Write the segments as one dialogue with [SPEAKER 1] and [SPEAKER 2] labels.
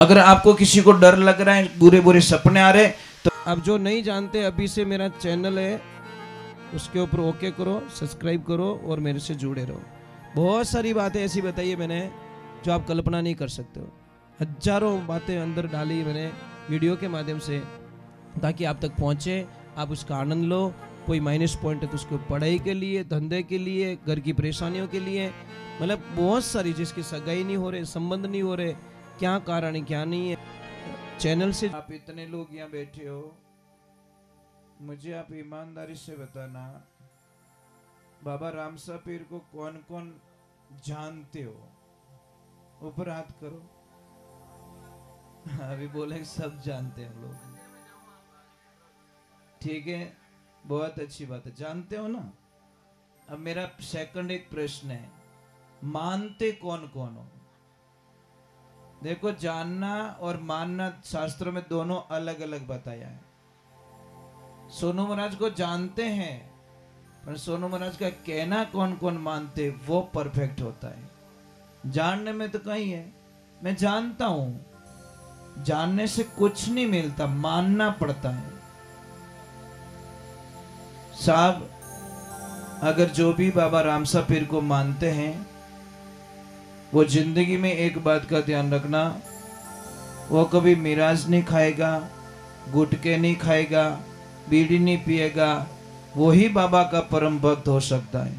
[SPEAKER 1] अगर आपको किसी को डर लग रहा है, बुरे बुरे सपने आ रहे, तो
[SPEAKER 2] अब जो नहीं जानते अभी से मेरा चैनल है उसके ऊपर ओके करो, सब्सक्राइब करो और मेरे से जुड़े रहो। बहुत सारी बातें ऐसी बताई है मैंने जो आप कल्पना नहीं कर सकते हो। हजारों बातें अंदर डाली मैंने वीडियो के माध्यम से ताकि आप तक पहुंचे, आप उसका आनंद लो। कोई माइनस पॉइंट है तो उसको पढ़ाई के लिए, धंधे के लिए, घर की परेशानियों के लिए, मतलब बहुत सारी, जिसकी सगाई नहीं हो रहे, संबंध नहीं हो रहे, क्या कारण है क्या नहीं है। चैनल से
[SPEAKER 1] आप इतने लोग यहाँ बैठे हो, मुझे आप ईमानदारी से बताना, बाबा रामसा पीर को कौन कौन जानते हो? ऊपर हाथ करो। अभी बोले सब जानते हैं लोग, ठीक है, बहुत अच्छी बात है, जानते हो ना। अब मेरा सेकंड एक प्रश्न है, मानते कौन कौन हो? देखो, जानना और मानना शास्त्रों में दोनों अलग अलग बताया है। सोनू महाराज को जानते हैं, पर सोनू महाराज का कहना कौन कौन मानते वो परफेक्ट होता है। जानने में तो कहीं है, मैं जानता हूं, जानने से कुछ नहीं मिलता, मानना पड़ता है। साहब, अगर जो भी बाबा रामसा पीर को मानते हैं, वो जिंदगी में एक बात का ध्यान रखना, वो कभी मिराज नहीं खाएगा, गुटके नहीं खाएगा, बीड़ी नहीं पिएगा, वो ही बाबा का परम भक्त हो सकता है,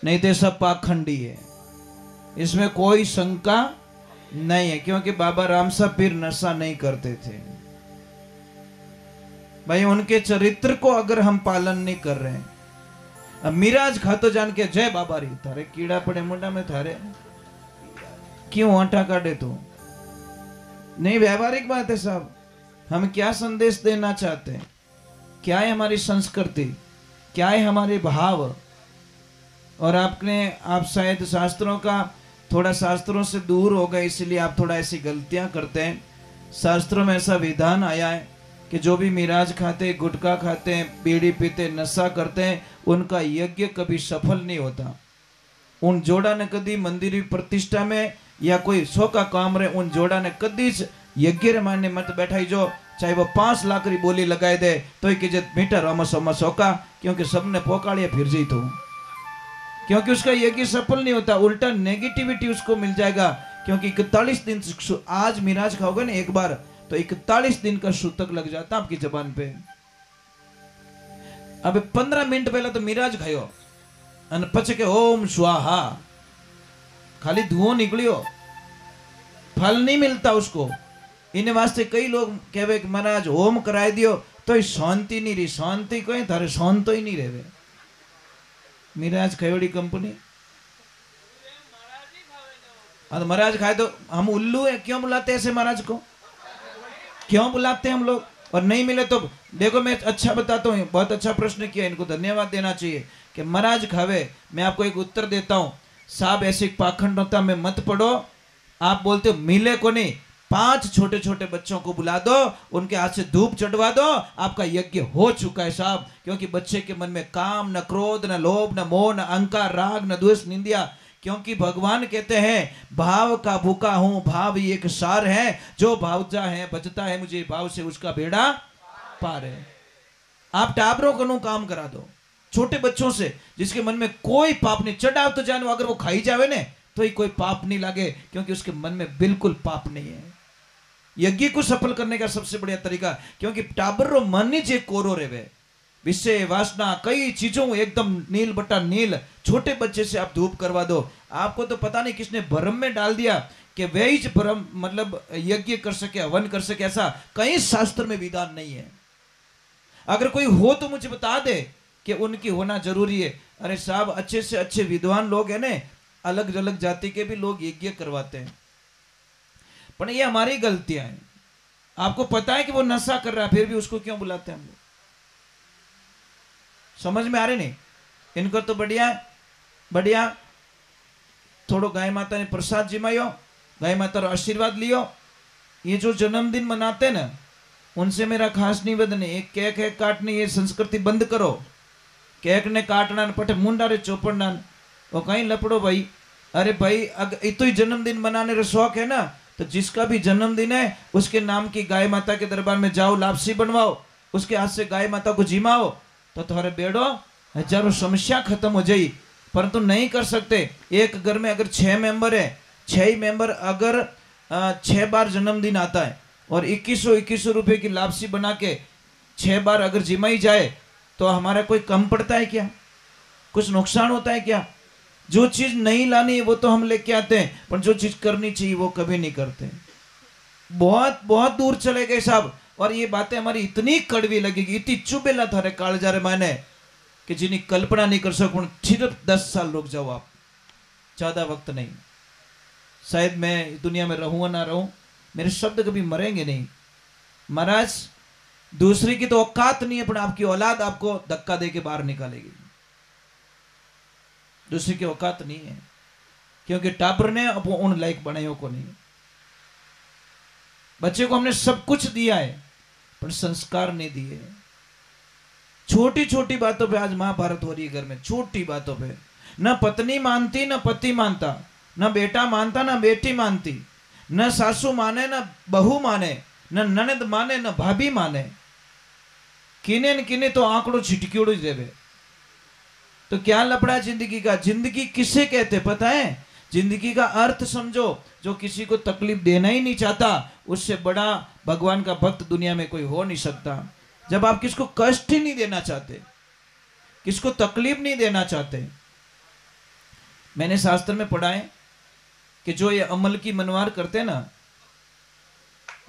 [SPEAKER 1] नहीं तो सब पाखंडी है। इसमें कोई शंका नहीं है, क्योंकि बाबा रामसा पीर नशा नहीं करते थे भाई। उनके चरित्र को अगर हम पालन नहीं कर रहे हैं, अब मिराज खातो जान के जय बाबा री, थारे कीड़ा पड़े मुंडा में, थारे क्यों आटा काटे? तो नहीं, व्यवहारिक बात है साहब। हम क्या संदेश देना चाहते हैं, क्या है हमारी संस्कृति, क्या है हमारे भाव। और आप शायद शास्त्रों का थोड़ा शास्त्रों से दूर हो गए, इसलिए आप थोड़ा ऐसी गलतियां करते हैं। शास्त्रों में ऐसा विधान आया है कि जो भी मिराज खाते, गुटखा खाते हैं, बीड़ी पीते, नशा करते हैं, उनका यज्ञ कभी सफल नहीं होता। उन जोड़ा ने कभी मंदिर प्रतिष्ठा में या कोई सो का काम रहे, उन जोड़ा ने कभी यज्ञ रे माने मत बैठाई जो, चाहे वो 5 लाख री बोली लगाए दे तो ही कीजिए मीटर अमस अमस होका, क्योंकि सबने पोकाड़िया फिर जी, तो क्योंकि उसका यज्ञ सफल नहीं होता, उल्टा नेगेटिविटी उसको मिल जाएगा। क्योंकि 41 दिन, आज मिराज खाओगे ना एक बार, तो 41 दिन का सूतक लग जाता आपकी जबान पे। अब 15 मिनट पहले तो मिराज खायो और पछ के ओम स्वाहा, खाली धुआं निकलियो, फल नहीं मिलता उसको। इन वास्ते कई लोग कहवे कि महाराज होम कराए दियो तो शांति नहीं रही, शांति कोई थारे शांत ही नहीं रहे। मिराज खयोड़ी कंपनी, महाराज खाए तो हम उल्लू है, क्यों बुलाते हैं ऐसे महाराज को, क्यों बुलाते हैं हम लोग? और नहीं मिले तो देखो, मैं अच्छा बताता हूँ, बहुत अच्छा प्रश्न किया, इनको धन्यवाद देना चाहिए कि महाराज खावे। मैं आपको एक उत्तर देता हूँ साहब, ऐसे पाखंडता में मत पड़ो। आप बोलते हो मिले को नहीं, 5 छोटे छोटे बच्चों को बुला दो, उनके हाथ से धूप चढ़वा दो, आपका यज्ञ हो चुका है साहब। क्योंकि बच्चे के मन में काम, न क्रोध, न लोभ, न मोह, न अहंकार, राग, न द्वेष, निंदा। क्योंकि भगवान कहते हैं भाव का भूखा हूं, भाव ही एक सार है, जो भावजा है बचता है मुझे भाव से, उसका बेड़ा पार है। आप टाबरों को काम करा दो, छोटे बच्चों से, जिसके मन में कोई पाप नहीं, चढ़ाव तो जानो, अगर वो खाई जावे ने तो ही कोई पाप नहीं लगे, क्योंकि उसके मन में बिल्कुल पाप नहीं है। यज्ञ को सफल करने का सबसे बढ़िया तरीका, क्योंकि टाबरो मन ही जे कोरो रेवे, विषय वासना कई चीजों एकदम नील बटा नील। छोटे बच्चे से आप धूप करवा दो, आपको तो पता नहीं किसने भ्रम में डाल दिया कि वे ही भ्रम मतलब यज्ञ कर सके, हवन कर सके, ऐसा कहीं शास्त्र में विधान नहीं है। अगर कोई हो तो मुझे बता दे कि उनकी होना जरूरी है। अरे साहब, अच्छे से अच्छे विद्वान लोग हैं ने, अलग अलग जाति के भी लोग यज्ञ करवाते हैं, पर ये हमारी गलतियां हैं। आपको पता है कि वो नशा कर रहा है, फिर भी उसको क्यों बुलाते हैं हम लोग? समझ में आ रहे नहीं? इनको तो बढ़िया बढ़िया थोड़ो गाय माता ने प्रसाद जिमायो, गाय माता रो आशीर्वाद लियो। ये जो जन्मदिन मनाते ना, उनसे मेरा खास निवेदन है, एक केक है काटनी, ये संस्कृति बंद करो। केक ने काटना पटे मुंडा रे चौपड़ना, वो कहीं लपड़ो भाई। अरे भाई, अगर इतो ही जन्मदिन मनाने रो शौक है ना, तो जिसका भी जन्मदिन है उसके नाम की गाय माता के दरबार में जाओ, लापसी बनवाओ, उसके हाथ से गाय माता को जिमाओ, तो तुम्हारे बेड़ो हजारों समस्या खत्म हो जाई। परंतु नहीं कर सकते। एक घर में अगर 6 मेंबर है, 6 ही मेंबर अगर 6 बार जन्मदिन आता है और 2100 रुपए की लापसी बना के 6 बार अगर जिमाई जाए तो हमारा कोई कम पड़ता है क्या? कुछ नुकसान होता है क्या? जो चीज नहीं लानी वो तो हम लेके आते हैं, पर जो चीज करनी चाहिए वो कभी नहीं करते। बहुत बहुत दूर चले गए साहब। और ये बातें हमारी इतनी कड़वी लगेगी, इतनी चुभेला थारे कालजारे माने कि जिन्हें कल्पना नहीं कर सकूं। सिर्फ 10 साल रुक जाओ आप, ज्यादा वक्त नहीं। शायद मैं दुनिया में रहूं ना रहूं, मेरे शब्द कभी मरेंगे नहीं। महाराज दूसरी की तो औकात नहीं है, पर आपकी औलाद आपको धक्का दे के बाहर निकालेगी। दूसरी की औकात नहीं है, क्योंकि टापर ने अब उन लायक बनायो को नहीं। बच्चे को हमने सब कुछ दिया है पर संस्कार नहीं दिए। छोटी छोटी बातों पे आज महाभारत हो रही है घर में, छोटी बातों पे। न पत्नी मानती न पति मानता, न बेटा मानता न बेटी मानती, न सासू माने न बहू माने, न ननद माने न भाभी माने। किने न किने तो आंकड़ो छिटकियोड़ो ही देवे। तो क्या लपड़ा जिंदगी का? जिंदगी किसे कहते पता है? जिंदगी का अर्थ समझो। जो किसी को तकलीफ देना ही नहीं चाहता, उससे बड़ा भगवान का भक्त दुनिया में कोई हो नहीं सकता। जब आप किसको कष्ट ही नहीं देना चाहते, किसको तकलीफ नहीं देना चाहते। मैंने शास्त्र में पढ़ा है कि जो ये अमल की मनवार करते ना,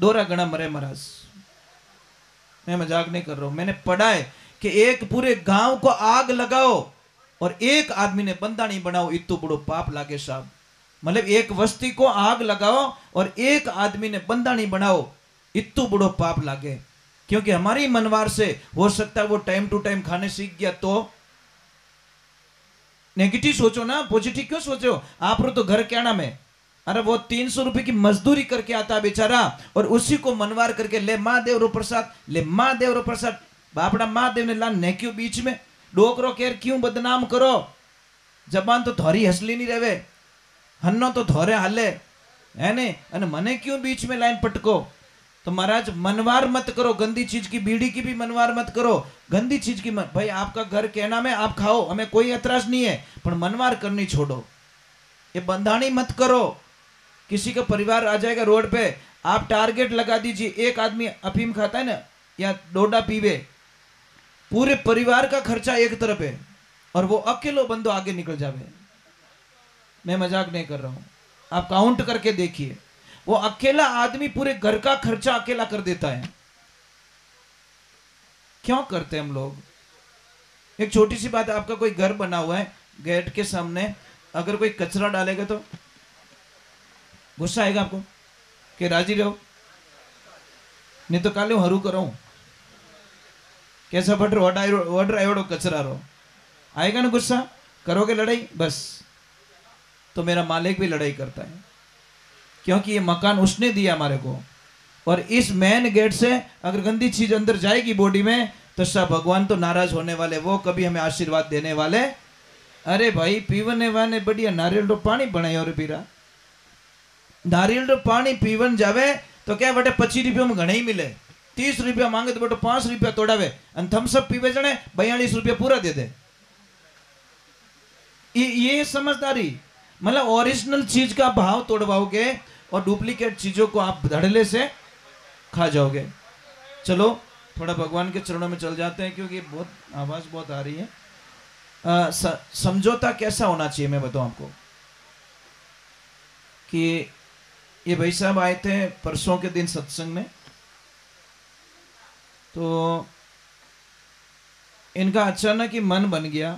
[SPEAKER 1] दोरा गणा मरे महाराज। मैं मजाक नहीं कर रहा हूं, मैंने पढ़ा है कि एक पूरे गांव को आग लगाओ और एक आदमी ने बंदा नहीं बनाओ, इतो बड़ो पाप लागे साहब। मतलब एक बस्ती को आग लगाओ और एक आदमी ने बंदा नहीं बनाओ, इतो बड़ो पाप लागे। क्योंकि हमारी मनवार से हो सकता है वो टाइम टू टाइम खाने सीख गया तो। नेगेटिव सोचो ना, पॉजिटिव क्यों सोचो? आप तो घर क्या नाम है? अरे वो 300 रुपए की मजदूरी करके आता बेचारा, और उसी को मनवार करके ले महादेव रो प्रसाद, ले महादेव रो प्रसाद। बापड़ा महादेव ने ला ने क्यों बीच में डोकरो केर क्यों बदनाम करो? जबान तो थोड़ी हसली नहीं रहे, हन्नो तो थोड़े हाले है ने, अने मने क्यों बीच में लाइन पटको? तो महाराज मनवार मत करो, गंदी चीज की, बीड़ी की भी मनवार मत करो, गंदी चीज की मत। भाई आपका घर कहना में आप खाओ, हमें कोई एतराज नहीं है, पर मनवार करनी छोड़ो। ये बंधानी मत करो। किसी का परिवार आ जाएगा रोड पे, आप टारगेट लगा दीजिए, एक आदमी अफीम खाता है ना या डोडा पीवे, पूरे परिवार का खर्चा एक तरफ है और वो अकेलो बंदो आगे निकल जावे। मैं मजाक नहीं कर रहा हूं, आप काउंट करके देखिए, वो अकेला आदमी पूरे घर का खर्चा अकेला कर देता है। क्यों करते हैं हम लोग? एक छोटी सी बात है, आपका कोई घर बना हुआ है, गेट के सामने अगर कोई कचरा डालेगा तो गुस्सा आएगा आपको कि राजी रहो, नहीं तो काले हरू करो, कैसा फट ऑर्डर कचरा रो, आएगा ना गुस्सा? करोगे लड़ाई? बस तो मेरा मालिक भी लड़ाई करता है, क्योंकि ये मकान उसने दिया हमारे को। और इस मेन गेट से अगर गंदी चीज अंदर जाएगी बॉडी में तो सब भगवान तो नाराज होने वाले, वो कभी हमें आशीर्वाद देने वाले। अरे भाई पीवने वाले बढ़िया नारियल रो पानी बनाए और पीरा, नारियल रो पानी पीवन जावे तो क्या बटे 25 रुपये में घने ही मिले, 30 रुपया मांगे तो बटे 5 रुपया तोड़ावे, थम्सअप पीवे जने 42 रुपया पूरा दे दे। ये समझदारी। मतलब ओरिजिनल चीज का भाव तोड़वाओगे और डुप्लीकेट चीजों को आप धड़ल्ले से खा जाओगे। चलो थोड़ा भगवान के चरणों में चल जाते हैं, क्योंकि बहुत आवाज बहुत आ रही है। समझौता कैसा होना चाहिए मैं बताऊं आपको। कि ये भाई साहब आए थे परसों के दिन सत्संग में, तो इनका अचानक ही मन बन गया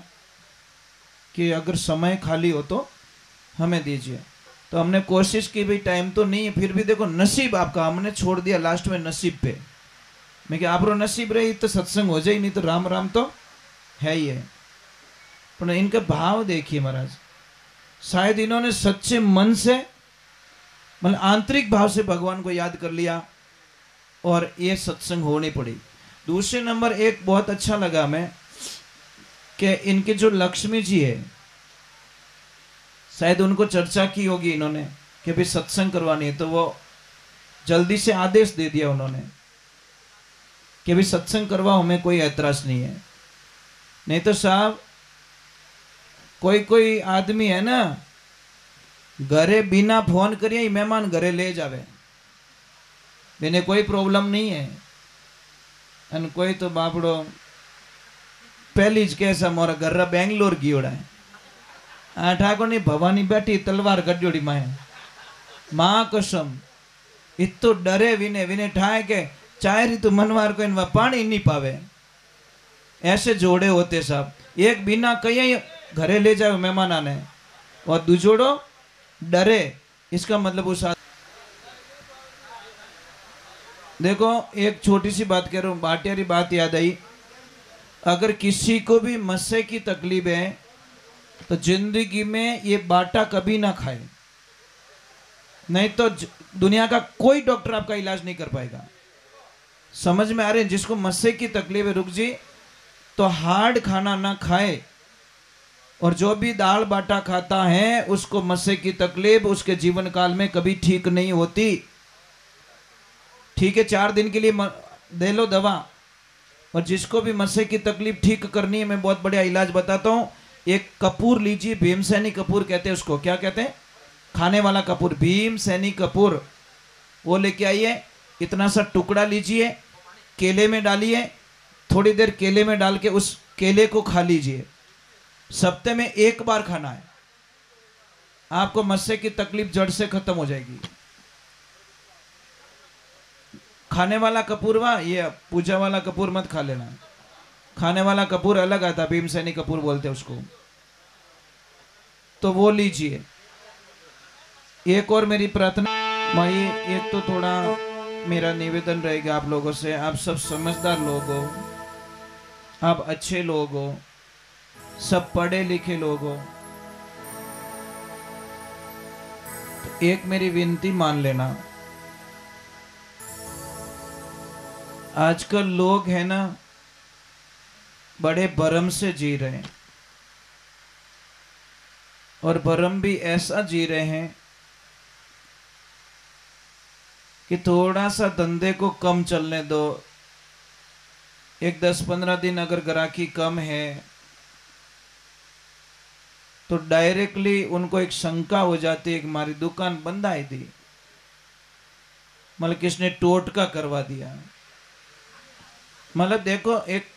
[SPEAKER 1] कि अगर समय खाली हो तो हमें दीजिए। तो हमने कोशिश की, भाई टाइम तो नहीं है, फिर भी देखो नसीब आपका, हमने छोड़ दिया लास्ट में नसीब पे। मैं कि आप रो नसीब रही तो सत्संग हो जाए, नहीं तो राम राम तो है ही है। पर इनका भाव देखिए महाराज, शायद इन्होंने सच्चे मन से, मतलब आंतरिक भाव से भगवान को याद कर लिया और ये सत्संग होनी पड़ी। दूसरे नंबर एक बहुत अच्छा लगा मैं कि इनके जो लक्ष्मी जी है, शायद उनको चर्चा की होगी इन्होंने कि भाई सत्संग करवानी है, तो वो जल्दी से आदेश दे दिया उन्होंने कि भाई सत्संग करवाओ, हमें कोई ऐतराज नहीं है। नहीं तो साहब कोई कोई आदमी है ना, घरे बिना फोन करिए ही मेहमान घरे ले जावे, मैंने कोई प्रॉब्लम नहीं है। अन कोई तो बापड़ो पहली ज कैसा मोरा घर बेंगलोर गयोड़ा है, ठाको नहीं भवानी बैठी तलवार गड्योड़ी माए माँ कसम, इतो डरे विने विने ठाए के चाय ऋतु मनवार को इनवा पानी नहीं पावे, ऐसे जोड़े होते साहब। एक बिना कहीं घरे ले जाए मेहमान आने, और दूजोड़ो डरे, इसका मतलब उस देखो एक छोटी सी बात कह रहा हूँ, बाटियारी बात याद आई। अगर किसी को भी मस्से की तकलीफ है तो जिंदगी में ये बाटा कभी ना खाए, नहीं तो दुनिया का कोई डॉक्टर आपका इलाज नहीं कर पाएगा। समझ में आ रहे हैं? जिसको मस्से की तकलीफ है रुक जी, तो हार्ड खाना ना खाए, और जो भी दाल बाटा खाता है उसको मस्से की तकलीफ उसके जीवन काल में कभी ठीक नहीं होती। ठीक है, 4 दिन के लिए दे लो दवा, और जिसको भी मस्से की तकलीफ ठीक करनी है, मैं बहुत बढ़िया इलाज बताता हूँ। एक कपूर लीजिए, भीमसेनी कपूर कहते हैं उसको, क्या कहते हैं? खाने वाला कपूर, भीमसेनी कपूर, वो लेके आइए। इतना सा टुकड़ा लीजिए, केले में डालिए, थोड़ी देर केले में डाल के उस केले को खा लीजिए। सप्ताह में 1 बार खाना है, आपको मस्से की तकलीफ जड़ से खत्म हो जाएगी। खाने वाला कपूर वा, ये पूजा वाला कपूर मत खा लेना, खाने वाला कपूर अलग आता, भीमसेनी कपूर बोलते हैं उसको, तो वो लीजिए। एक और मेरी प्रार्थना माई, एक तो थोड़ा मेरा निवेदन रहेगा आप लोगों से, आप सब समझदार लोग हो, आप अच्छे लोग हो, सब पढ़े लिखे लोग हो, तो एक मेरी विनती मान लेना। आजकल लोग है ना बड़े भरम से जी रहे हैं, और भरम भी ऐसा जी रहे हैं कि थोड़ा सा धंधे को कम चलने दो, एक 10-15 दिन अगर ग्राहकी कम है तो डायरेक्टली उनको एक शंका हो जाती है कि हमारी दुकान बंद आई थी, मतलब किसने टोटका करवा दिया। मतलब देखो, एक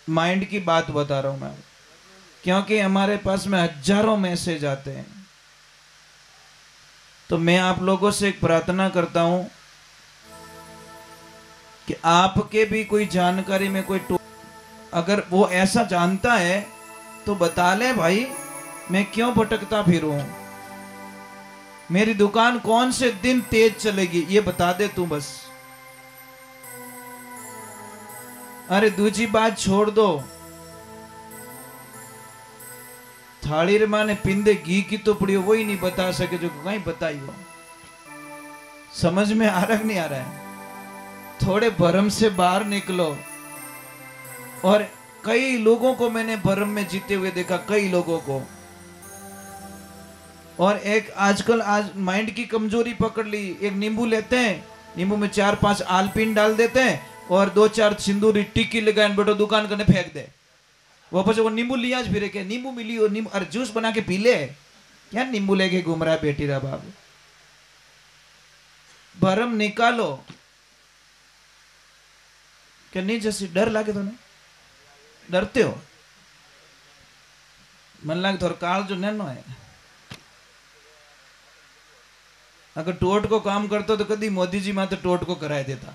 [SPEAKER 1] माइंड की बात बता रहा हूं मैं, क्योंकि हमारे पास में हजारों मैसेज आते हैं। तो मैं आप लोगों से एक प्रार्थना करता हूं कि आपके भी कोई जानकारी में कोई अगर वो ऐसा जानता है तो बता ले भाई, मैं क्यों भटकता फिरूं, मेरी दुकान कौन से दिन तेज चलेगी ये बता दे तू बस। अरे दूसरी बात छोड़ दो, थाली रे माने पिंदे घी की तो पड़ी हो, वही नहीं बता सके जो कहीं बताई हो। समझ में आ रहा नहीं आ रहा है? थोड़े भरम से बाहर निकलो। और कई लोगों को मैंने भरम में जीते हुए देखा, कई लोगों को। और एक आजकल आज माइंड की कमजोरी पकड़ ली, एक नींबू लेते हैं, नींबू में 4-5 आलपीन डाल देते हैं और 2-4 सिंदूरी टिक्की लगाए बेटो दुकान करने फेंक दे। वापस वो नींबू लिया फिर के नींबू मिली और नींबू, अरे जूस बना के पी ले, क्या नींबू लेके घूम रहा है बेटी रा बाबू। भरम निकालो। क्या नहीं जैसे डर लागे तो नहीं डरते हो? मन लागे थोड़ा काल जो नैनो है, अगर टोट को काम करते तो कभी मोदी जी माते टोट को कराए देता।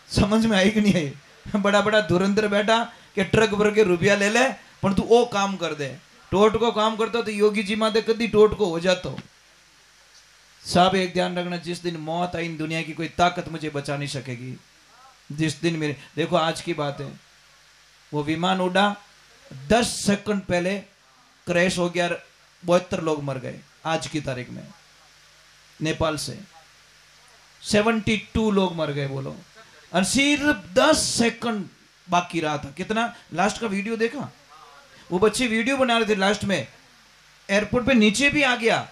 [SPEAKER 1] समझ में आई कि नहीं आई? बड़ा बड़ा धुरंधर बैठा कि ट्रक भर के रुपया ले ले पर तू वो काम कर दे। टोट को काम करता तो योगी जी माते कभी टोट को हो जाता। साहब एक ध्यान रखना, जिस दिन मौत आई दुनिया की कोई ताकत मुझे बचा नहीं सकेगी। जिस दिन मेरे, देखो आज की बात है, वो विमान उड़ा 10 सेकंड पहले क्रैश हो गया, 72 लोग मर गए। आज की तारीख में नेपाल से 72 लोग मर गए बोलो, और सिर्फ 10 सेकंड बाकी रहा था। कितना? लास्ट का वीडियो देखा? वो बच्चे वीडियो बना रहे थे, लास्ट में एयरपोर्ट पे नीचे भी आ गया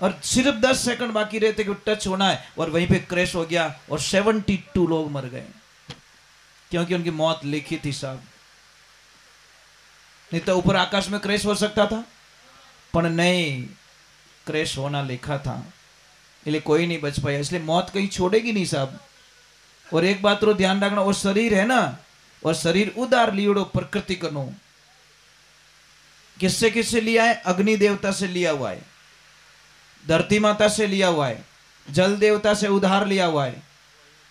[SPEAKER 1] और सिर्फ 10 सेकंड बाकी रहते कि टच होना है और वहीं पे क्रैश हो गया और 72 लोग मर गए, क्योंकि उनकी मौत लिखी थी साहब। नहीं तो ऊपर आकाश में क्रैश हो सकता था, पर नहीं, क्रैश होना लिखा था, इसलिए कोई नहीं बच पाया। इसलिए मौत कहीं छोड़ेगी नहीं साहब। और एक बात रो ध्यान रखना, और शरीर है ना, और शरीर उदार लियोड़ो प्रकृति कनो। किससे किससे लिया है? अग्नि देवता से लिया हुआ है, धरती माता से लिया हुआ है, जल देवता से उधार लिया हुआ है,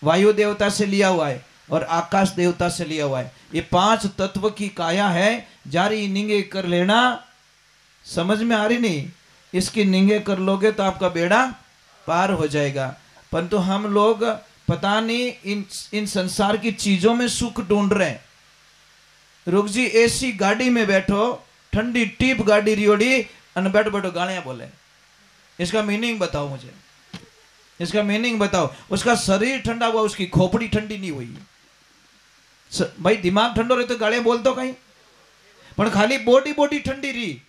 [SPEAKER 1] वायु देवता से लिया हुआ है और आकाश देवता से लिया हुआ है। ये 5 तत्व की काया है। जारी निंगे कर लेना, समझ में आ रही नहीं? इसकी निंगे कर लोगे तो आपका बेड़ा पार हो जाएगा। परंतु हम लोग पता नहीं इन संसार की चीजों में सुख ढूंढ रहे हैं। रुक जी, एसी गाड़ी में बैठो, ठंडी टीप गाड़ी रियोड़ी, अन बैठो बैठो गालियां बोले। इसका मीनिंग बताओ मुझे, इसका मीनिंग बताओ। उसका शरीर ठंडा हुआ, उसकी खोपड़ी ठंडी नहीं हुई। भाई दिमाग ठंडो रहे तो गालियां बोल दो कहीं, पर खाली बॉडी बॉडी ठंडी रही,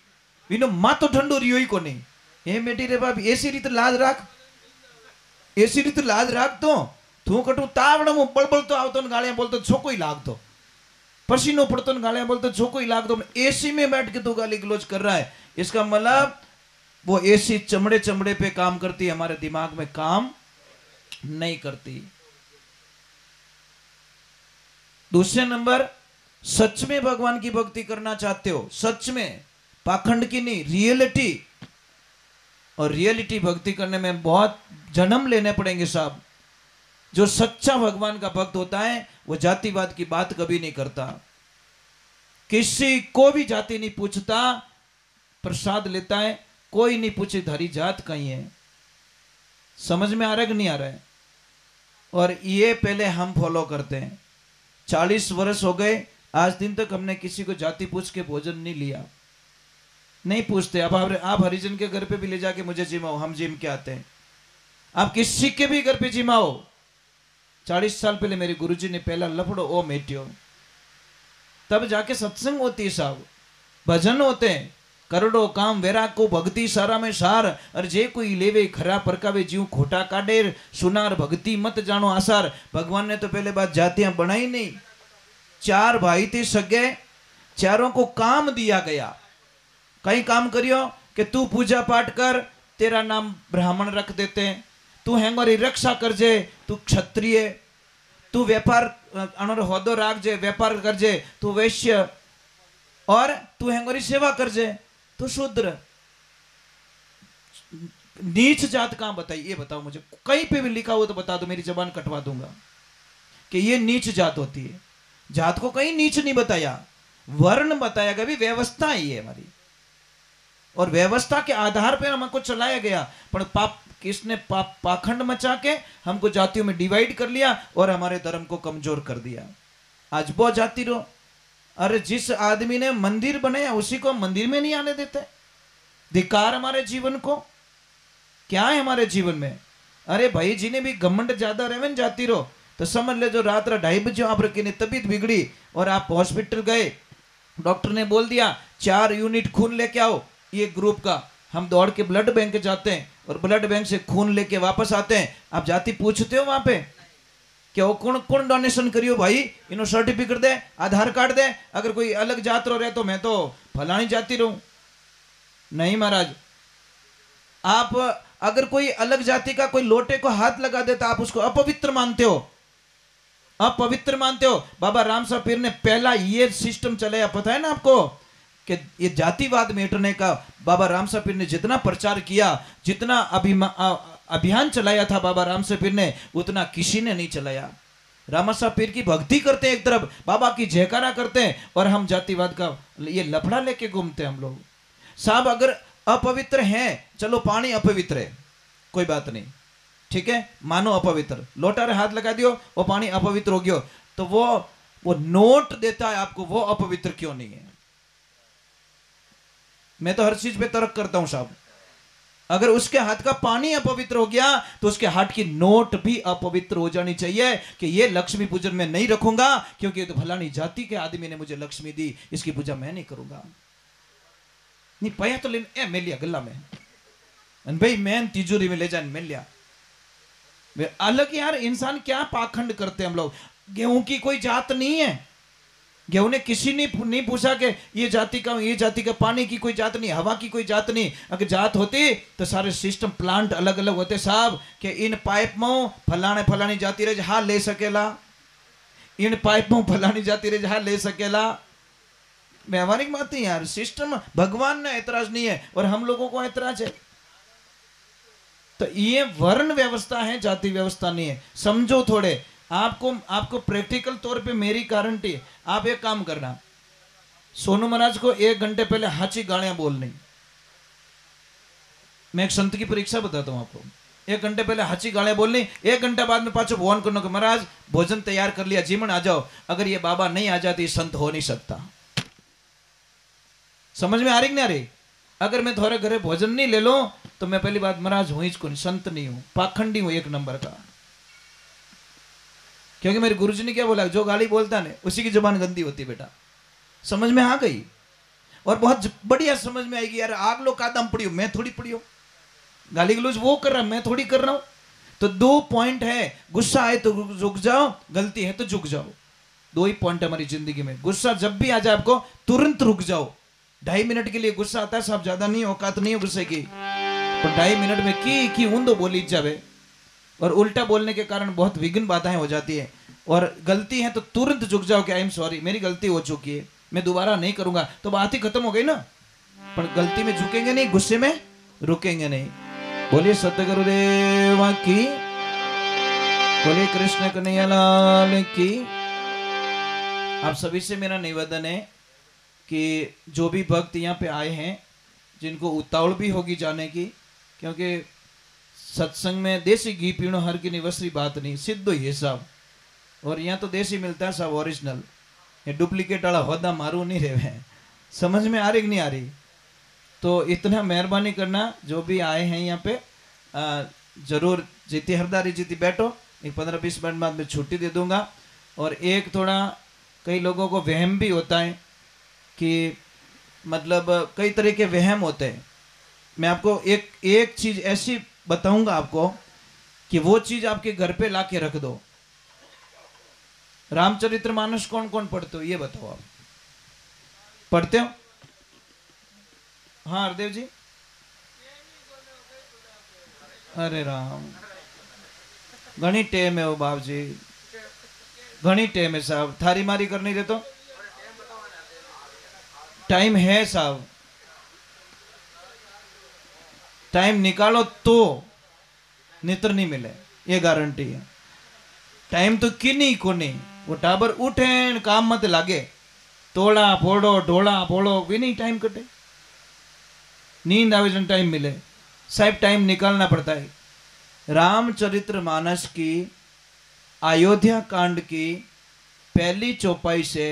[SPEAKER 1] विनो मातो ठंडो रियो ही को नहीं। ए बेटी रे बाप, एसी रीत लाज राख, एसी रीत लाज राख। तो तू कटू तावड़ मु बळबळ तो आवतो ने गालियां बोलतो छोको ही लागतो, पसीनो पड़तो ने गालियां बोलतो छोको ही लागतो। एसी में बैठ के तू गाली गलोच कर रहा है, इसका मतलब वो एसी चमड़े चमड़े पे काम करती है, हमारे दिमाग में काम नहीं करती। दूसरे नंबर, सच में भगवान की भक्ति करना चाहते हो, सच में, पाखंड की नहीं, रियलिटी। और रियलिटी भक्ति करने में बहुत जन्म लेने पड़ेंगे साहब। जो सच्चा भगवान का भक्त होता है वो जातिवाद की बात कभी नहीं करता, किसी को भी जाति नहीं पूछता, प्रसाद लेता है, कोई नहीं पूछे धारी जात कहीं है। समझ में आ रहा है कि नहीं आ रहा है? और ये पहले हम फॉलो करते हैं। 40 वर्ष हो गए, आज दिन तक हमने किसी को जाति पूछ के भोजन नहीं लिया, नहीं पूछते। अब आप हरिजन के घर पे भी ले जाके मुझे जिमाओ, हम जिम के आते हैं। आप किसी के भी घर पे जिमाओ। 40 साल पहले मेरे गुरुजी ने पहला लफड़ो ओ मेटियो, तब जाके सत्संग होती है साहब, भजन होते हैं। करोड़ो काम वेरा को भक्ति सारा में सार, और जे कोई लेवे खरा परकावे जीव खोटा काढे, सुनार भक्ति मत जानो आसार। भगवान ने तो पहले बात जातियां बनाई नहीं। 4 भाई थे सगे, चारों को काम दिया गया। कई काम करियो कि तू पूजा पाठ कर, तेरा नाम ब्राह्मण रख देते हैं, तू हेंगोरी रक्षा करजे, तू क्षत्रिय, तू व्यापार अनोर होदो राखजे, व्यापार करजे, तू वैश्य, और तू हेंगोरी सेवा करजे, तू शूद्र। नीच जात कहां बताई, ये बताओ मुझे, कहीं पे भी लिखा हो तो बता दो, मेरी जबान कटवा दूंगा कि ये नीच जात होती है। जात को कहीं नीच नहीं बताया, वर्ण बताया गया, भी व्यवस्था ही है हमारी, और व्यवस्था के आधार पर हमको चलाया गया। पर पाप किसने पाखंड मचा के हमको जातियों में डिवाइड कर लिया और हमारे धर्म को कमजोर कर दिया। आज बहुत जाति रो, अरे जिस आदमी ने मंदिर बनाया उसी को मंदिर में नहीं आने देते। धिक्कार हमारे जीवन को, क्या है हमारे जीवन में? अरे भाई जिन्हें भी घमंड ज्यादा रहे न जाति रो, तो समझ ले जो रात 2:30 बजे आप रखी तबीयत बिगड़ी और आप हॉस्पिटल गए, डॉक्टर ने बोल दिया 4 यूनिट खून लेके आओ ये ग्रुप का। हम दौड़ के ब्लड बैंक जाते हैं और ब्लड बैंक से खून लेके वापस आते हैं। आप जाति पूछते हो वहां पे क्या कौन कौन डोनेशन करियो भाई, इन्हों सर्टिफिकेट दे, आधार कार्ड दे। अगर कोई अलग जात रो रहे तो मैं तो फलानी जाति रहूं। नहीं महाराज, आप अगर कोई अलग जाति का कोई लोटे को हाथ लगा देता आप उसको अपवित्र मानते हो, अपवित्र मानते हो। बाबा रामसा पीर ने पहला ये सिस्टम चलाया, पता है ना आपको, कि ये जातिवाद मेटने का बाबा रामसा पीर ने जितना प्रचार किया, जितना अभियान चलाया था बाबा रामसा पीर ने, उतना किसी ने नहीं चलाया। रामसा पीर की भक्ति करते हैं एक तरफ, बाबा की जयकारा करते हैं, और हम जातिवाद का ये लफड़ा लेके घूमते हैं हम लोग। साहब अगर अपवित्र हैं, चलो पानी अपवित्र है, कोई बात नहीं, ठीक है, मानो अपवित्र, लोटा रे हाथ लगा दियो वो पानी अपवित्र हो गयो, तो वो नोट देता है आपको, वो अपवित्र क्यों नहीं है? मैं तो हर चीज पे तर्क करता हूं साहब। अगर उसके हाथ का पानी अपवित्र हो गया तो उसके हाथ की नोट भी अपवित्र हो जानी चाहिए कि ये लक्ष्मी पूजन में नहीं रखूंगा क्योंकि ये तो फलानी जाति के आदमी ने मुझे लक्ष्मी दी, इसकी पूजा मैं नहीं करूंगा। नहीं पाया तो ले मैं लिया गला में, अन भाई मैं तिजोरी में ले जाने मिल लिया। वे अलग यार, इंसान क्या पाखंड करते हैं हम लोग। गेहूं की कोई जात नहीं है, गेहूं ने किसी ने नहीं पूछा कि ये जाति का, पानी की कोई जात नहीं, हवा की कोई जात नहीं। अगर जात होती तो सारे सिस्टम प्लांट अलग अलग होते साहब, कि इन पाइप में फलाने फलानी जाति रहे जहां ले सकेला, इन पाइप में फलानी जाति रहे जहां ले सकेला। व्यवहारिक बात है यार, सिस्टम भगवान ने ऐतराज नहीं है और हम लोगों को ऐतराज है। तो ये वर्ण व्यवस्था है, जाति व्यवस्था नहीं है। समझो थोड़े, आपको प्रैक्टिकल तौर पे मेरी गारंटी है। आप एक काम करना, सोनू महाराज को 1 घंटे पहले हाची गालियां बोलनी। मैं एक संत की परीक्षा बताता हूं आपको। 1 घंटे पहले हाची गालियां बोलनी, 1 घंटा बाद में पाछो फोन करना कि महाराज भोजन तैयार कर लिया, जीवन आ जाओ। अगर ये बाबा नहीं आ जाती संत हो नहीं सकता। समझ में आ रही कि नहीं आ रही? अगर मैं थोड़े घरे भोजन नहीं ले लो तो मैं पहली बात महाराज हूं ही कौन, संत नहीं हूं, पाखंडी हूं 1 नंबर का। क्योंकि मेरे गुरुजी ने क्या बोला, जो गाली बोलता है उसी की जुबान गंदी होती बेटा। समझ में आ गई? और बहुत बढ़िया समझ में आएगी यार। आग लो कादम पड़ी हो, मैं थोड़ी पड़ी हो। गाली गलौज वो कर रहा, मैं थोड़ी कर रहा हूं। तो 2 पॉइंट है, गुस्सा आए तो रुक जाओ, गलती है तो झुक जाओ। 2 ही पॉइंट हमारी जिंदगी में। गुस्सा जब भी आ जाए आपको तुरंत रुक जाओ। 2.5 मिनट के लिए गुस्सा आता है साहब, ज्यादा नहीं, औकात नहीं है गुस्से की। तो 2.5 मिनट में की ऊंदो बोली जावे, और उल्टा बोलने के कारण बहुत विघ्न बाधाएं हो जाती है। और गलती है तो तुरंत झुक जाओ कि आई एम सॉरी, मेरी गलती हो चुकी है, मैं दोबारा नहीं करूंगा। तो बात ही खत्म हो गई ना। पर गलती में झुकेंगे नहीं, गुस्से में रुकेंगे नहीं। बोलिए सतगुरुदेव की, बोलिए कृष्ण कन्हैया लाल की। आप सभी से मेरा निवेदन है कि जो भी भक्त यहाँ पे आए हैं, जिनको उतावल भी होगी जाने की, क्योंकि सत्संग में देसी घी पीणो हर की निवसरी बात नहीं, सिद्ध ही है साहब। और यहाँ तो देसी मिलता है साहब, ओरिजिनल। ये डुप्लीकेट वाला होदा मारू नहीं रहे। समझ में आ रही कि नहीं आ रही? तो इतना मेहरबानी करना, जो भी आए हैं यहाँ पे जरूर जीती हरदारी जीती बैठो। एक 15-20 मिनट बाद में छुट्टी दे दूंगा। और एक थोड़ा कई लोगों को वहम भी होता है कि मतलब कई तरह के वहम होते हैं। मैं आपको एक चीज ऐसी बताऊंगा आपको कि वो चीज आपके घर पे लाके रख दो। रामचरितमानस कौन कौन पढ़ते हो ये बताओ। आप पढ़ते हो? हाँ हरदेव जी। अरे राम, घनी टेम है वो बाप जी, घनी टेम है साहब। थारी मारी करनी दे तो टाइम है साहब, टाइम निकालो तो नितर नहीं मिले, ये गारंटी है। टाइम तो किन्हीं को नहीं। वो टाबर उठे काम मत लागे, तोड़ा फोड़ो ढोला फोड़ो भी नहीं टाइम कटे। नींद आवे जन टाइम मिले साहब, टाइम निकालना पड़ता है। रामचरितमानस की अयोध्या कांड की पहली चौपाई से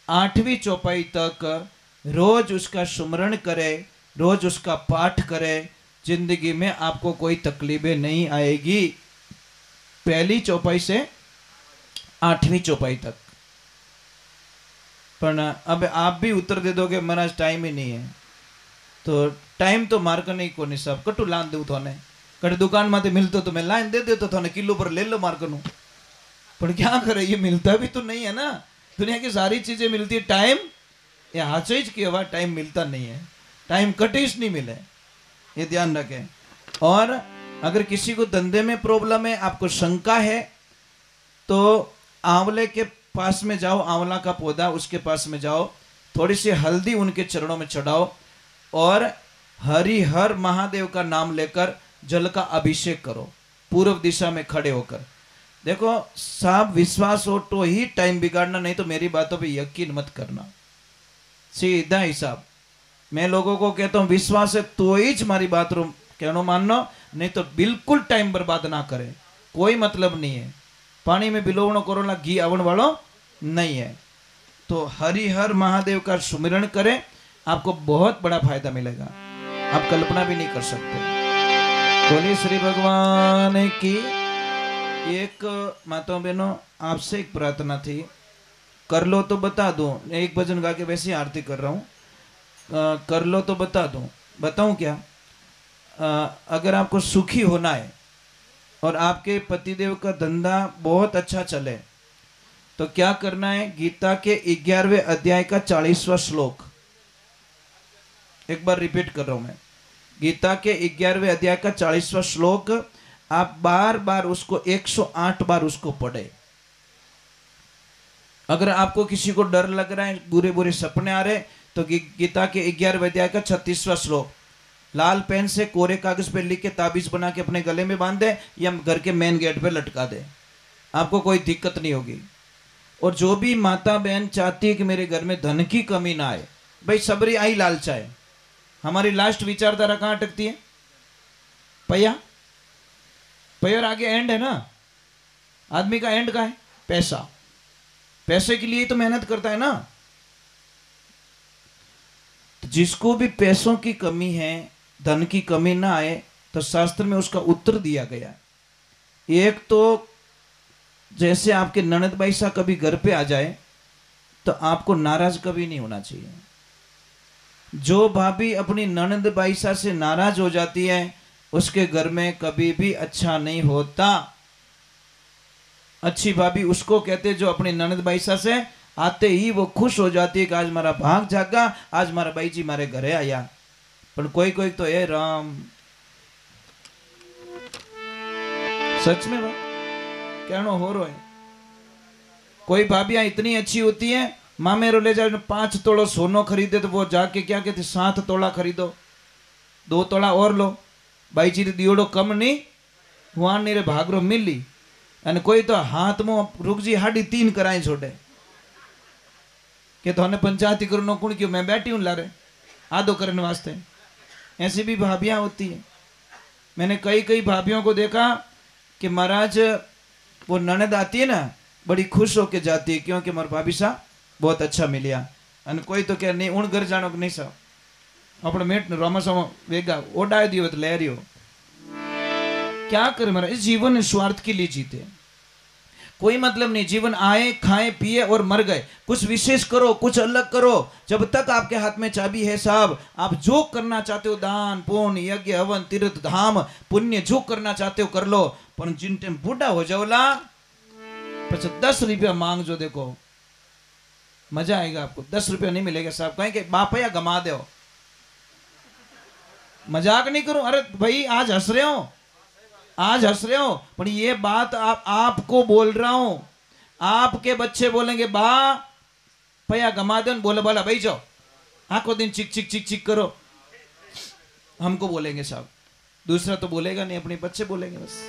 [SPEAKER 1] 8वीं चौपाई तक रोज उसका सुमरण करे, रोज उसका पाठ करे, जिंदगी में आपको कोई तकलीफें नहीं आएगी। पहली चौपाई से 8वीं चौपाई तक। पर अब आप भी उत्तर दे दोगे महाराज टाइम ही नहीं है। तो टाइम तो मार्क नहीं को नहीं सब कटू लान दू थोने, कट दुकान में मिलते तो मैं लाइन दे देता थोने, किलो पर ले लो मार्क नू। पर क्या करे, ये मिलता भी तो नहीं है ना। दुनिया की सारी चीजें मिलती है, टाइम ये हाचीज की हवा, टाइम मिलता नहीं है। टाइम कटिश नहीं मिले, ये ध्यान रखें। और अगर किसी को धंधे में प्रॉब्लम है, आपको शंका है, तो आंवले के पास में जाओ, आंवला का पौधा उसके पास में जाओ, थोड़ी सी हल्दी उनके चरणों में चढ़ाओ और हरिहर महादेव का नाम लेकर जल का अभिषेक करो, पूर्व दिशा में खड़े होकर। देखो साहब, विश्वास हो तो ही टाइम बिगाड़ना, नहीं तो मेरी बातों पे यकीन मत करना। सीधा हिसाब मैं लोगों को कहता हूं, विश्वास है तो ही हमारी बात रो कहनो मानना, नहीं तो बिल्कुल टाइम बर्बाद ना करे, कोई मतलब नहीं है। पानी में बिलोवणो करोला घी आवण वालो नहीं है। तो हरिहर महादेव का सुमिरण करें, आपको बहुत बड़ा फायदा मिलेगा, आप कल्पना भी नहीं कर सकते। बोलिए श्री भगवान की। एक माताओं बहनों, आपसे एक प्रार्थना थी, कर लो तो बता दो। एक भजन गा के वैसे ही आरती कर रहा हूँ, कर लो तो बता दो। बताऊं क्या? अगर आपको सुखी होना है और आपके पतिदेव का धंधा बहुत अच्छा चले तो क्या करना है? गीता के 11वें अध्याय का 40वां श्लोक, एक बार रिपीट कर रहा हूं मैं। गीता के 11वें अध्याय का 40वां श्लोक आप बार बार उसको 108 बार उसको पढ़े। अगर आपको किसी को डर लग रहा है, बुरे बुरे सपने आ रहे, तो गीता के 11वें अध्याय का 36वां श्लोक लाल पेन से कोरे कागज पे लिख के ताबीज बना के अपने गले में बांध दे या घर के मेन गेट पे लटका दे, आपको कोई दिक्कत नहीं होगी। और जो भी माता बहन चाहती है कि मेरे घर में धन की कमी ना आए, भाई सबरी आई लालचा है। हमारी लास्ट विचारधारा कहां अटकती है? पैया पैर आगे एंड है ना। आदमी का एंड का है पैसा, पैसे के लिए तो मेहनत करता है ना। तो जिसको भी पैसों की कमी है, धन की कमी ना आए, तो शास्त्र में उसका उत्तर दिया गया। एक तो जैसे आपके ननद भाई सा कभी घर पे आ जाए तो आपको नाराज कभी नहीं होना चाहिए। जो भाभी अपनी ननद भाई सा से नाराज हो जाती है उसके घर में कभी भी अच्छा नहीं होता। अच्छी भाभी उसको कहते जो अपनी ननद भाई सा से आते ही वो खुश हो जाती है कि आज मारा भाग जागा, आज मारा भाई जी मारे घरे आया। पर कोई कोई तो ए राम, सच में बात कहना हो रहा है। कोई भाभियां इतनी अच्छी होती है, माँ मेरे ले जाओ 5 तोला सोनो खरीदे तो वो जाके क्या कहती 7 तोला खरीदो, 2 तोला और लो, भाई जी दियोड़ो कम नहीं हुआ नहीं रे भागरो मिली। અને કોઈ તો હાથમાં રૂકજી 3.5 કરાઈ છોડે કે તો पंचायती करो कौन क्यों मैं बैठी हूँ लारे आधो करने वास्ते। ऐसी भी भाभियाँ होती है। मैंने कई कई भाभियों को देखा कि महाराज वो ननद आती है ना बड़ी खुश होके जाती है क्योंकि हमारे भाभी सा बहुत अच्छा मिलिया। અને कोई तो क्या नहीं उन घर जानो नहीं सा अपने मेट रमस वेगा ओडाई दियो तो ले रही हो। क्या करे महाराज, इस जीवन स्वार्थ के लिए जीते, कोई मतलब नहीं। जीवन आए खाए पिए और मर गए, कुछ विशेष करो, कुछ अलग करो। जब तक आपके हाथ में चाबी है साहब, आप जो करना चाहते हो दान पुण्य यज्ञ हवन तीर्थ धाम पुण्य जो करना चाहते हो कर लो। पर जिन टाइम बूढ़ा हो जाओला પછી 10 रुपया मांग जो, देखो मजा आएगा आपको। 10 रुपया नहीं मिलेगा साहब, कहें कि बापया गमा दो। मजाक नहीं करूं, अरे भाई आज हंस रहे हो, आज हंस रहे हो, पर ये बात आपको बोल रहा हूं। आपके बच्चे बोलेंगे बा भैया गमा दो, बोले बोला भाई जाओ आखो दिन चिक चिक चिक चिक करो, हमको बोलेंगे साहब। दूसरा तो बोलेगा नहीं, अपने बच्चे बोलेंगे बस।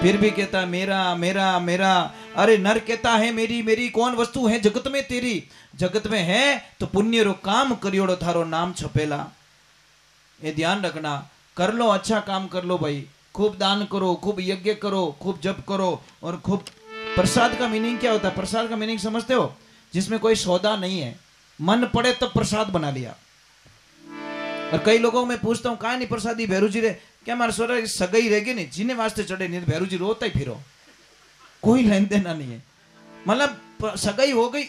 [SPEAKER 1] फिर भी कहता है मेरा मेरा मेरा। अरे नर कहता है मेरी मेरी कौन वस्तु है जगत में तेरी, जगत में है तो पुण्य रो काम करियोड़ो थारो नाम छपेला। ये ध्यान रखना, कर लो अच्छा काम कर लो भाई, खूब दान करो, खूब यज्ञ करो, खूब जप करो। और खूब प्रसाद का मीनिंग क्या होता है? प्रसाद का मीनिंग समझते हो? जिसमें कोई सौदा नहीं है, मन पड़े तब प्रसाद बना लिया। और कई लोगों में पूछता हूँ कहा नहीं प्रसादी भैरू जी रे, क्या हमारे सोरा सगाई रहेगी नहीं, जिन्हें वास्ते चढ़े नहीं भैरू जी रोता ही फिरो, कोई लेन देना नहीं है। मतलब सगाई हो गई